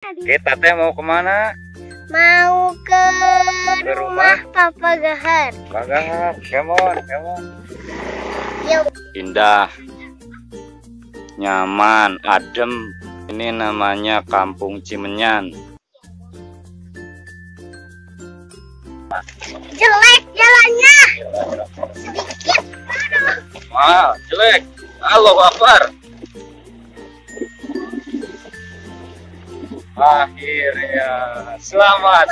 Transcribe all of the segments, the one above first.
Kita teh mau kemana? Mau ke rumah Papa Gahar. Pak Gahar, come on. Yuk. Indah, nyaman, adem. Ini namanya Kampung Cimenyan. Jelek jalannya. Sedikit. Aduh. Wah, jelek. Allahu Akbar. Akhirnya selamat.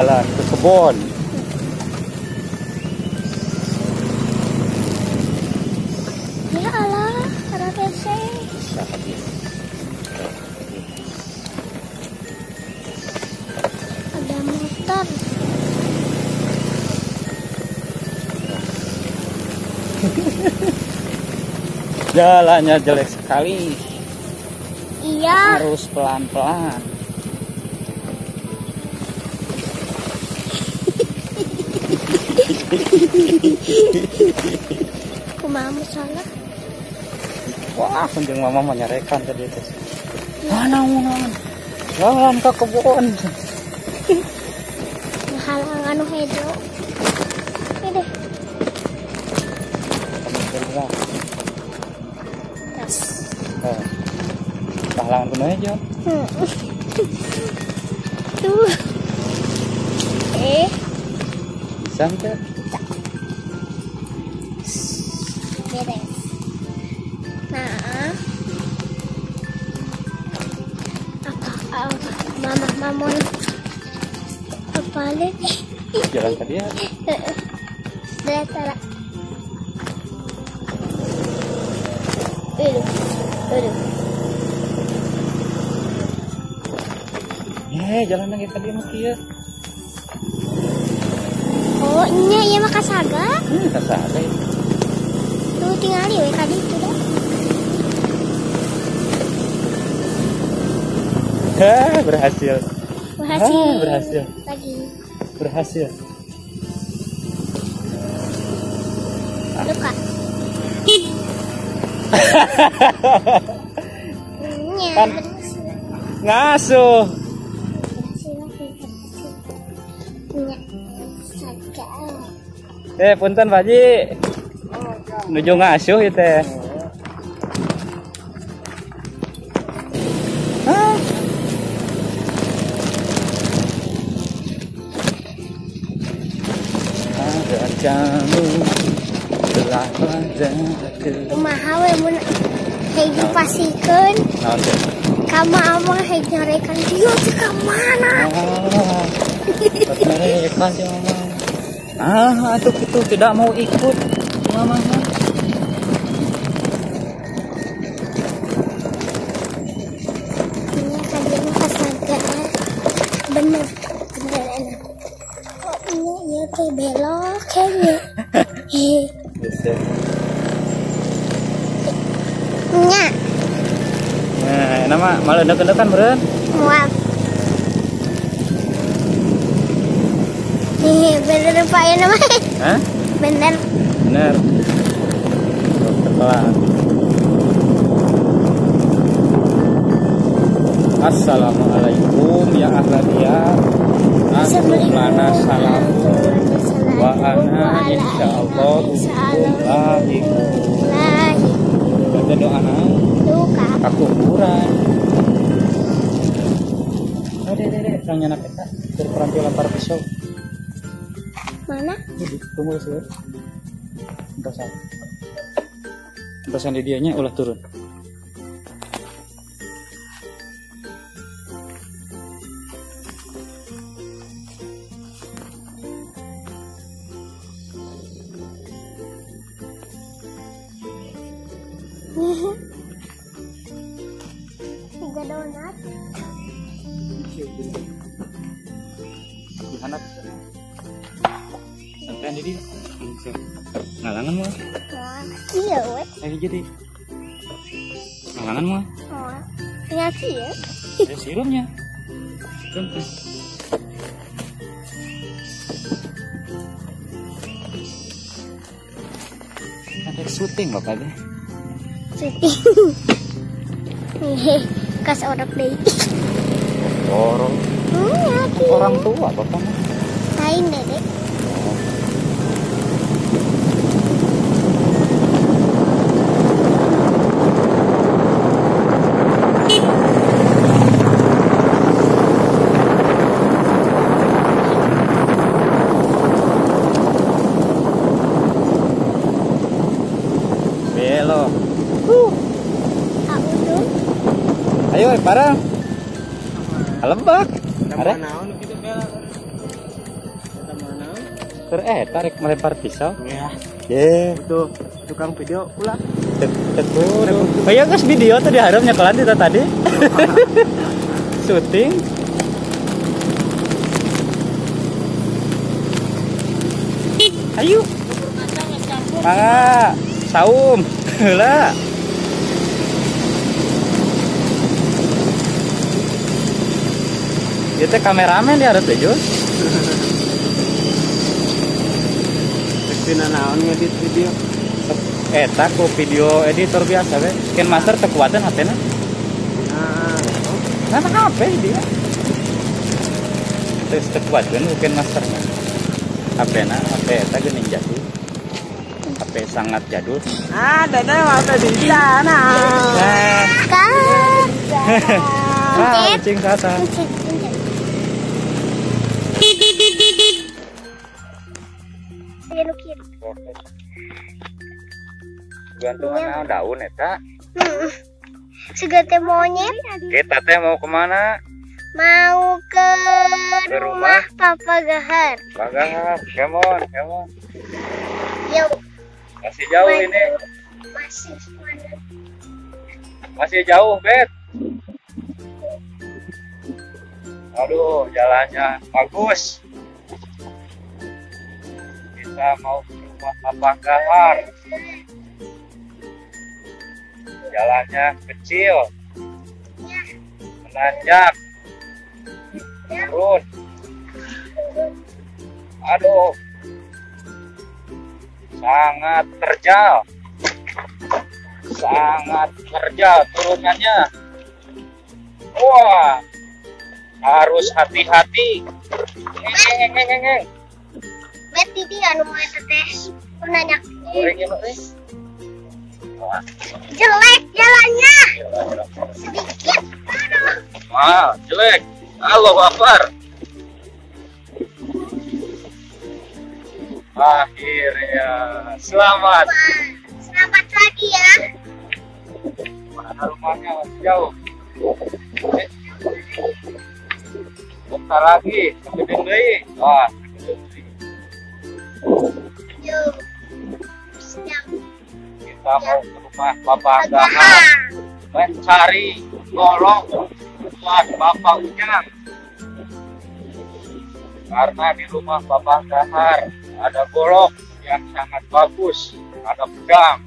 Jalan ke kebun. Ya Allah, ada PC. Ada motor. Jalannya jelek sekali. Iya. Harus pelan-pelan. Kumaha salah. Wah, kunjung mama menyarekan tadi itu. Mana. Jalan ke kebun. Halang anu hijau. Ini. Tas. Halangan kuno aja. Tuh. Bisa enggak? Beres. Nah. Apa? Mama. Apa lagi? Jalan tadi ya. Datara. Aduh. Jalan lagi tadi mati ya. Oh, iya mah kasaga. Kasaga ya. Tuh tinggal we kali itu dah. Berhasil. Berhasil. Lagi. Berhasil. Luka. Kan ngasuh. Punten Pak Ji. Menuju ngasuh itu teh. Ada kamu telah kumaha we mun hiji pasikeun. Kamu amang hiji nyorekan dia teh ka mana? Nyorekan dia mama. Itu tidak mau ikut mama. Ini kalian kasaga. Bener enak. Oh iya teh belok kayaknya. Bisa. Nya. Nah, nama malu dekan beren. Mual. Bener Pak ya namanya? Hah? Bener. Pelan. Assalamualaikum ya ahladiyah. Lana salam. Wa ana insyaallah lahi. Baca doa ka kuburan. Dek, yang nyana peta dari peranti lempar pisau. Mana? Tunggu dulu. Entasan di dianya ulah turun. Tiga donat. Dihanap. Sampai di dia. Ngalangan mah. Iya we. Jadi. Ngalangan mah. Nyati ya. Sirupnya. Contoh. Ada syuting bapaknya. Syuting. bekas orang deh. Orang. Orang tua bapak mah. Lain Dede. Belok. Ayo, Ayo, parang. Lebak. Are. Tarik melempar pisau. Ya. Tuh, Tukang video pula. Tegur. Kayak guys video tadi harapnya kelan itu tadi. Syuting. Ayo. Mangga, saum. Heula. Itu kameramen dia harus tujuh. Pina naon ngedit video. Eta ku video editor biasa we. Ken master tekuatan HP-na. Nah, HP dia. Terus tekuatan bukan masternya. HP-na, HP eta geuning jadul. HP sangat jadul. Dede mah di sana. Nah, Kan. kucing kata. Gantungan daun eta. Segate monyet. Kita teh mau kemana? Mau ke rumah Papa Gahar. Bagahar, kemon. Yuk. Masih jauh ini. Masih mana? Masih jauh, Bet. Aduh, jalannya bagus. Kita mau ke rumah Papa Gahar. Jalannya kecil, menanjak, turun. Aduh, sangat terjal turunannya. Wah, harus hati-hati. Bet titi anu mau tetes nanya. Jelek jalannya. Sedikit. Aduh. Jelek. Allahu Akbar. Akhirnya selamat. Selamat lagi ya. Mana rumahnya masih jauh. Bentar lagi, segedeng deui. Wah, Yuk. Siap. kita mau ke rumah Bapak Gahar mencari golok buat Bapak Ujang. Karena di rumah Bapak Gahar ada golok yang sangat bagus, ada pedang.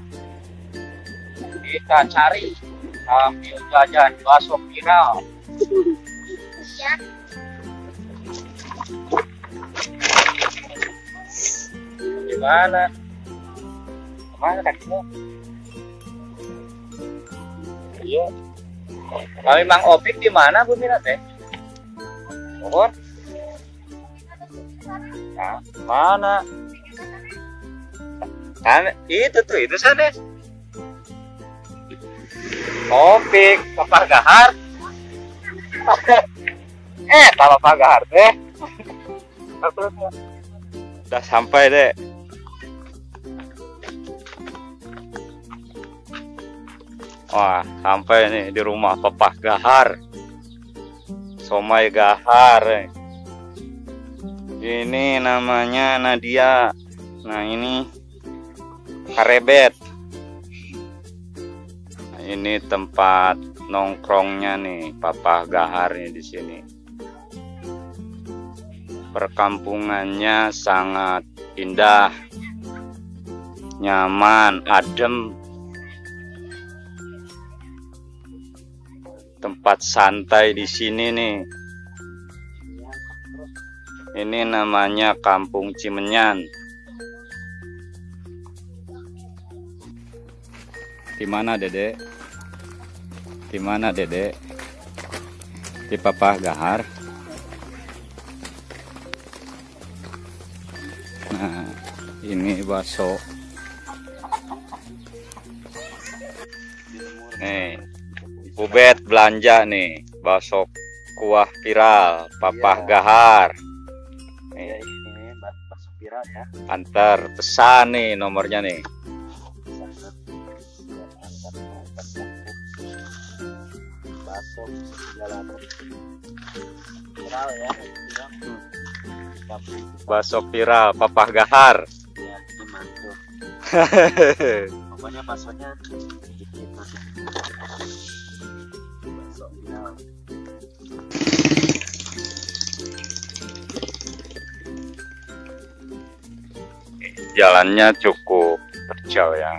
Kita cari sambil jajan bakso viral. Iya. Gimana? Kemana kakimu? Iya. Kami Mang Opik di mana Bu Mira teh? Bogor. Nah, mana? Kan itu sana. Opik, Papa Gahar. Papa Gahar teh. Udah sampai deh. Wah, sampai nih di rumah Papa Gahar. Somai Gahar. Ini namanya Nadia. Nah, ini Karebet. Nah, ini tempat nongkrongnya nih Papa Gahar nih di sini. Perkampungannya sangat indah, nyaman, adem. Tempat santai di sini nih. Ini namanya Kampung Cimenyan. Di mana, Dedek? Di mana, Dedek? di Papa Gahar. Nah, ini bakso. Nih, Ubed belanja nih bakso kuah viral Papa Gahar. Nih, Ini bakso viral ya. antar pesan nih nomornya nih. Bakso jalanan viral ya. Bakso viral Papa Gahar. Ya, ini mantap. Pokoknya baksonya sedikit masih. Bakso viral. Jalannya cukup terjal ya.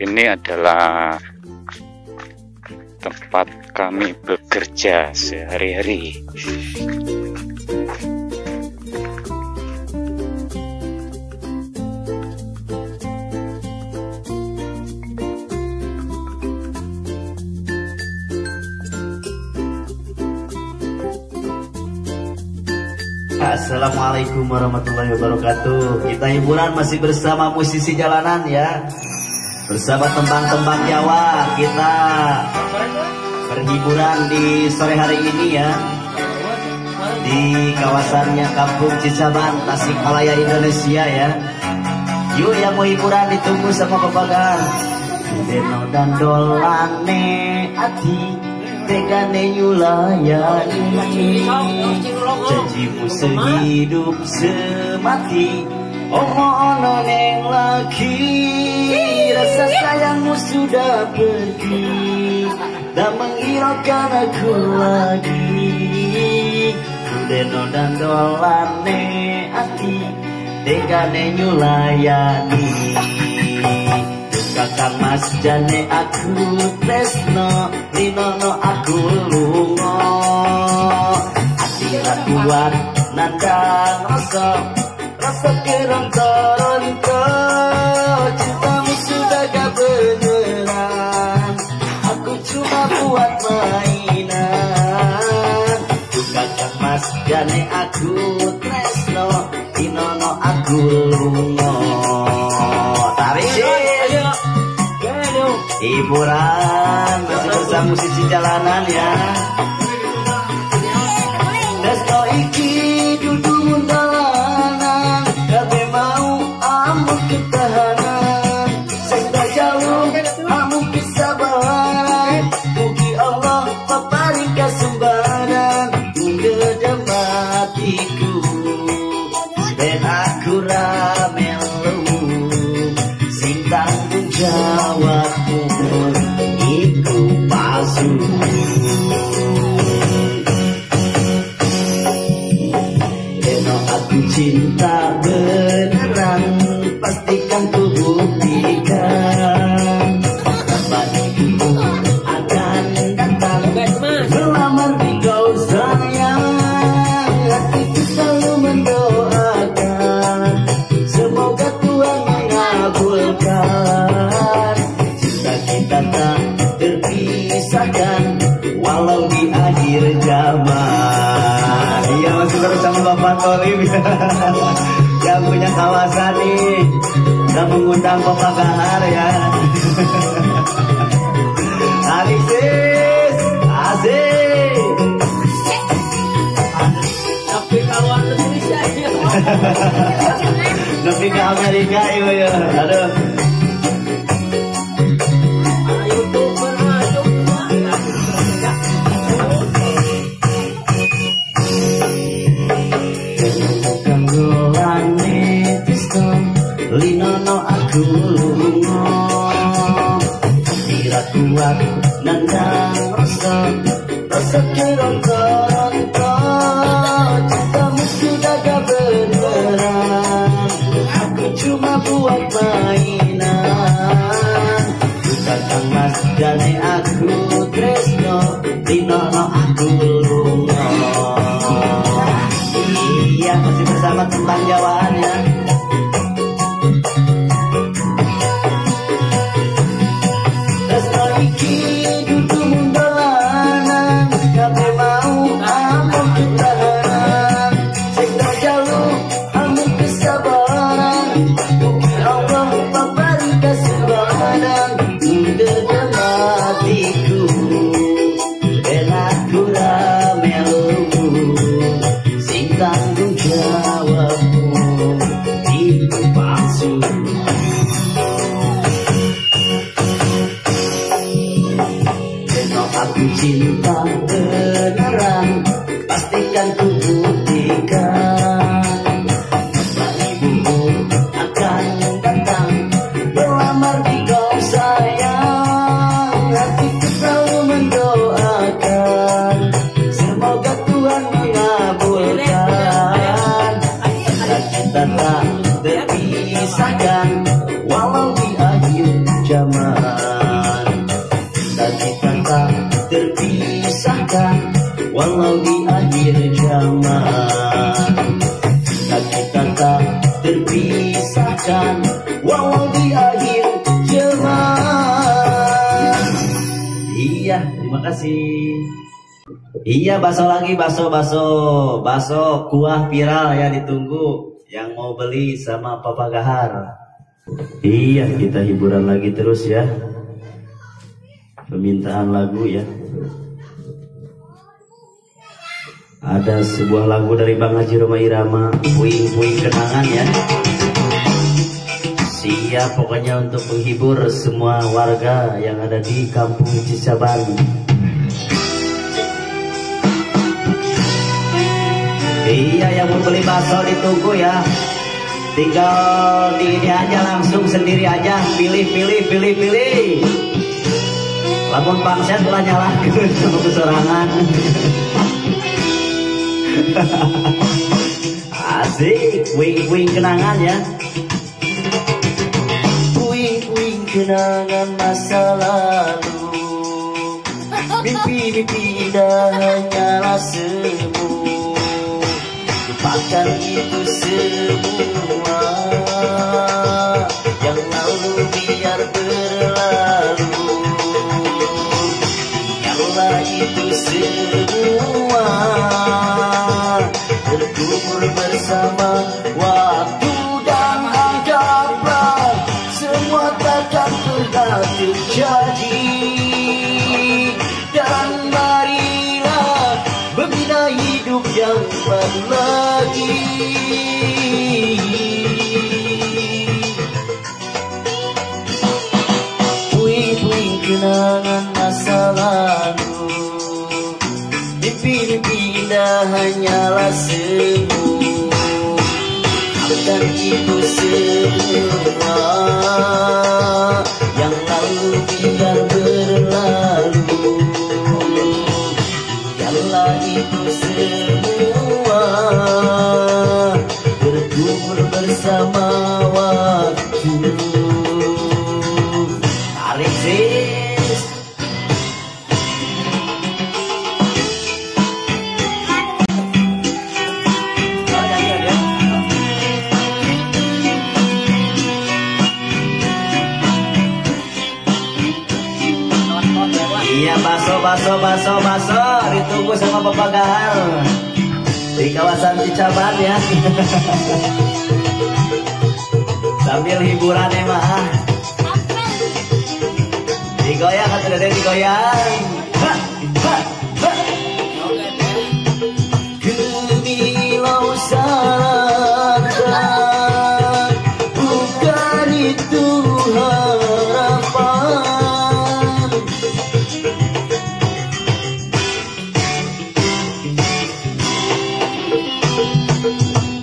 Ini adalah tempat kami bekerja sehari-hari. Assalamualaikum warahmatullahi wabarakatuh. Kita hiburan masih bersama musisi jalanan ya. Bersama tembang-tembang Jawa kita berhiburan di sore hari ini ya. Di kawasannya Kampung Cisaban, Tasikmalaya, Indonesia ya. Yuk yang mau hiburan ditunggu sama Bapak. Deno dan dolane ati tegane nyulayani janjimu sehidup semati ono neng lagi rasa sayangmu sudah pergi dan menghiraukan aku lagi Deno dan dolane ati tegane nyulayani kakang mas jane aku tresno linono aku lungo atira kuat nandang rasa keronto cintamu sudah gak beneran aku cuma buat mainan kakang mas jane aku tresno linono aku lungo tarik hiburan bersama musisi jalanan ya. Resto iki dudu dalanan, kabe mau amu ketahanan. Senda jauh amu kesabaran, mugi Allah papari kasumbaran. Ngedem hatiku, ben aku ramelu, sing tanggung jawabku. Iku palsu Deno aku cinta beneran pastikan ku buktikan Abadiku akan datang melamar di kau sayang hatiku selalu mendoakan semoga Tuhan mengabulkan cinta kita tak terpisahkan walau di akhir zaman. Iya masih bersama Bapak Tolim yang punya kawasan nih dan mengundang Papa Gahar ya. Tarik sis, asik. Tapi kawan Indonesia aja. Tapi ke Amerika ya. Aduh. Linono aku lungo tira kuat nandang rasa keronto cintamu sudah gak beneran aku cuma buat mainan kakang mas jane aku tresno linono aku lungo iya masih bersama tentang Jawaan ya. terpisahkan walau di akhir zaman. Kita tak terpisahkan walau di akhir zaman. Kita tak terpisahkan walau di akhir zaman. Iya, terima kasih. Iya, bakso lagi, bakso kuah viral ya, ditunggu yang mau beli sama Papa Gahar. Iya, kita hiburan lagi terus ya, permintaan lagu ya. Ada sebuah lagu dari Bang Haji Roma Irama, puing-puing kenangan ya. Siap pokoknya untuk menghibur semua warga yang ada di Kampung Cisaban. Iya, yang mau beli bakso ditunggu ya. Tinggal di ini aja, langsung sendiri aja, pilih. Lamun pangset telah nyalakan sama keserangan. Asik, puing-puing kenangan ya. Puing-puing kenangan masa lalu, mimpi-mimpi indah hanyalah semu. Lupakan itu semua yang lalu, biar berlalu. Biarlah itu semua terkubur bersama waktu, dan anggaplah semua takkan pernah terjadi. Dan marilah membina hidup yang baru lagi. Puing-puing kenangan masa lalu, mimpi-mimpi indah hanyalah semu. Dan itu semua yang lalu, biar berlalu. Biarlah itu semua terkubur bersama waktu. Tarik sis. Iya, bakso ditunggu sama Bapak Gahar di kawasan Cicaban ya. Sambil hiburan emang. Digoyang atau dede digoyang. Kemilau saran, bukan itu harapan.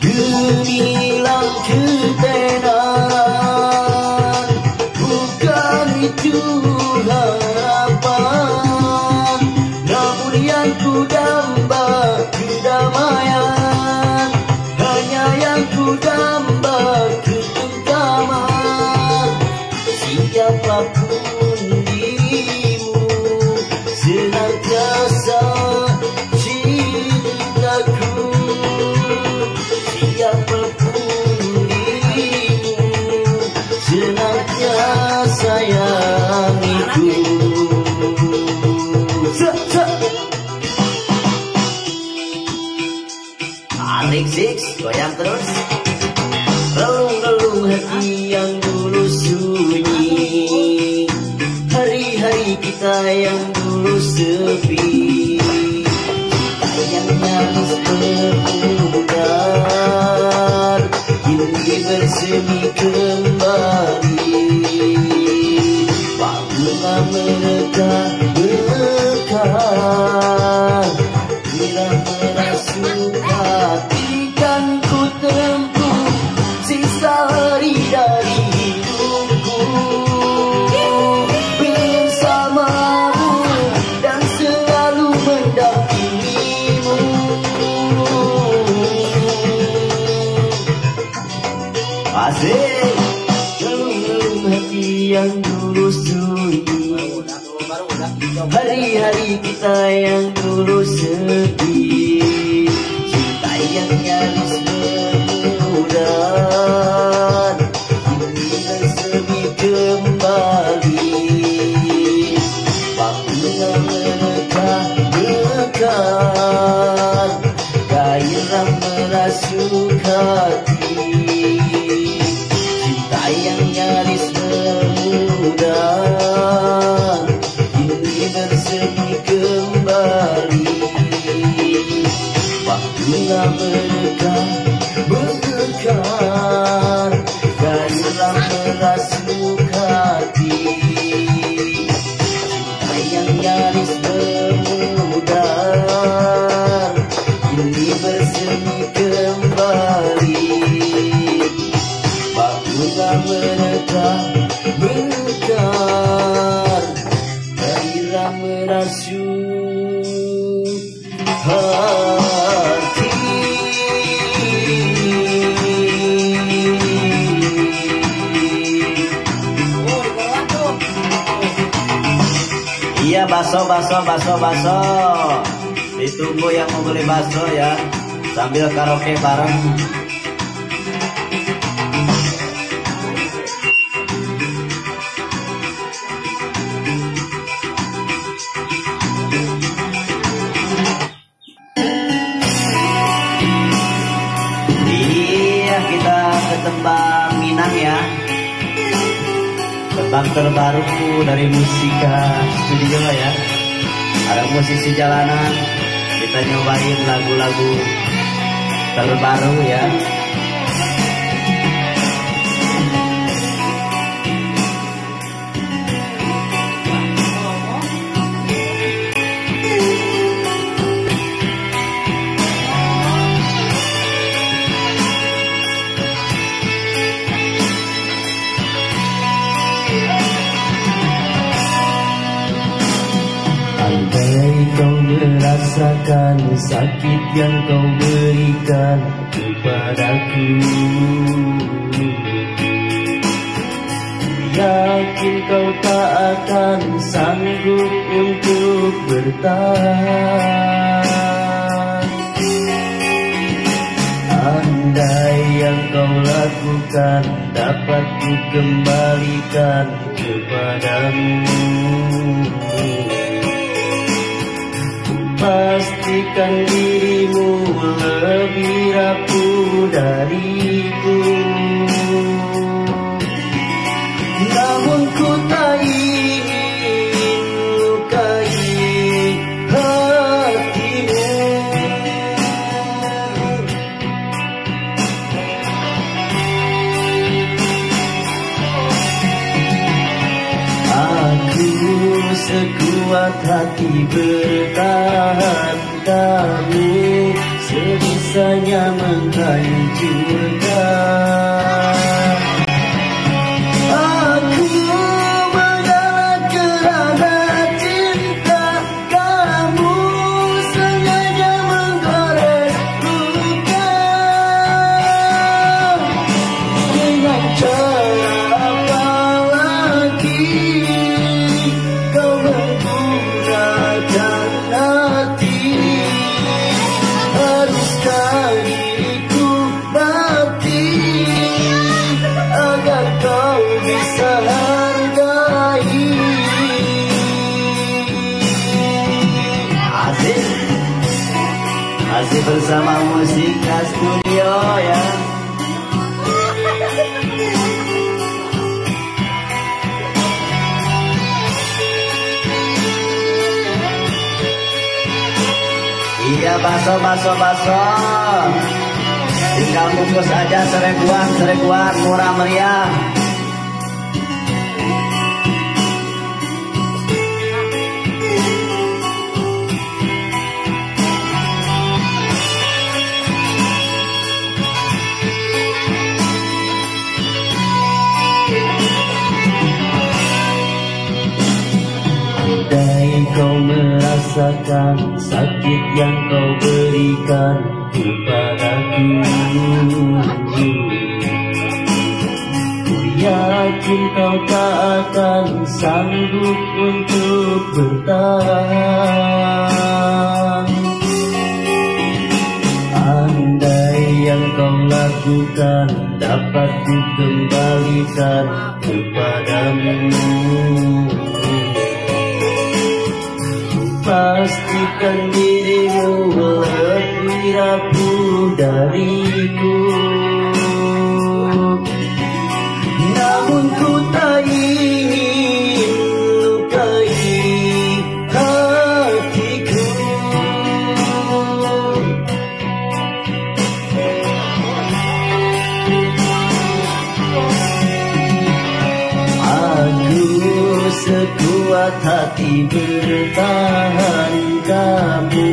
Gemilang ketenaran, bukan itu harapan. Namun yang ku damba kedamaian, hanya yang ku damba ketentraman. Siapapun dirimu, senantiasa cintaku. Siapapun dirimu, senantiasa sayangiku. Tarik six, goyang terus. Relung-relung hati yang dulu sunyi, hari-hari kita yang dulu sepi. Yang nyaris berpudar, kini bersemi kembali. Bunga mereka mekar, bila merasuk hati, kan ku tempuh sisa hari dari hidupku bersamamu dan selalu mendampingimu. Asik. Relung hati yang dulu sunyi, hari-hari kita yang dulu sedih, cinta yang nyaris bermudah kini bersemi kembali. Waktunya mekar-mekar, gairah merasuk hati, cinta yang nyaris bermudah kini bersemi kembali. Waktunya mekar-mekar, gairah merasuk hati, cinta yang nyaris bermudah kini bersemi kembali. Waktunya mekar-mekar, gairah merasuk hati. Iya, baso. Ditunggu yang mau beli baso ya, sambil karaoke bareng. Iya, kita ke Tembang Minang ya. Tembang terbaru dari Musika Studio ya. Ada musisi jalanan, kita nyobain lagu-lagu terbaru ya. Andai kau merasakan sakit yang kau berikan kepadaku, yakin kau tak akan sanggup untuk bertahan. Andai yang kau lakukan dapat ku kembalikan kepadamu, pastikan dirimu lebih rapuh dariku. Namun ku tak ingin lukai hatimu. Aku sekuat hati bertahan, kamu sebisanya menghancurkan. Aku mengalah kerana cinta, kamu sengaja menggores luka. Dengan cara apa lagi kau menggunakan hati? Haruskah diriku mati agar kau bisa hargai? Asik bersama Musika Studio ya. Iya, baso. Tinggal bungkus aja serikuan murah meriah. Andai kau merasakan sakit yang kau berikan kepadaku, yakin kau tak akan sanggup untuk bertahan. Andai yang kau lakukan dapat ku kembalikan kepadamu, pastikan dirimu lebih rapuh dariku. Namun ku tak ingin lukai hatiku. Aku sekuat hati bertahan, kamu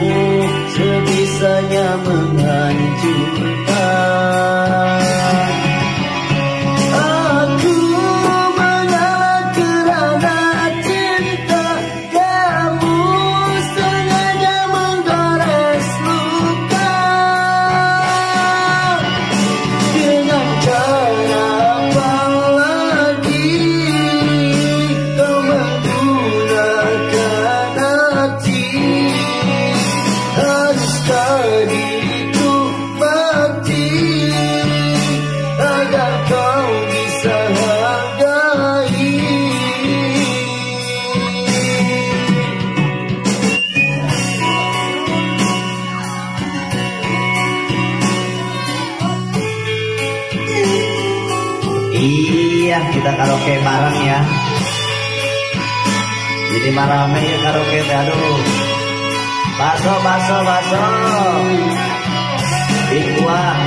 sebisanya menghancurkan. Aku mengalah kerana cinta, kamu sengaja menggores luka. Dengan cara apa lagi kau menggunakan hati? Haruskah diriku mati agar kau bisa hargai? Iya, kita karaoke bareng ya. Jadi marame ya karaoke, aduh. Baso, baso, baso. Ikuah.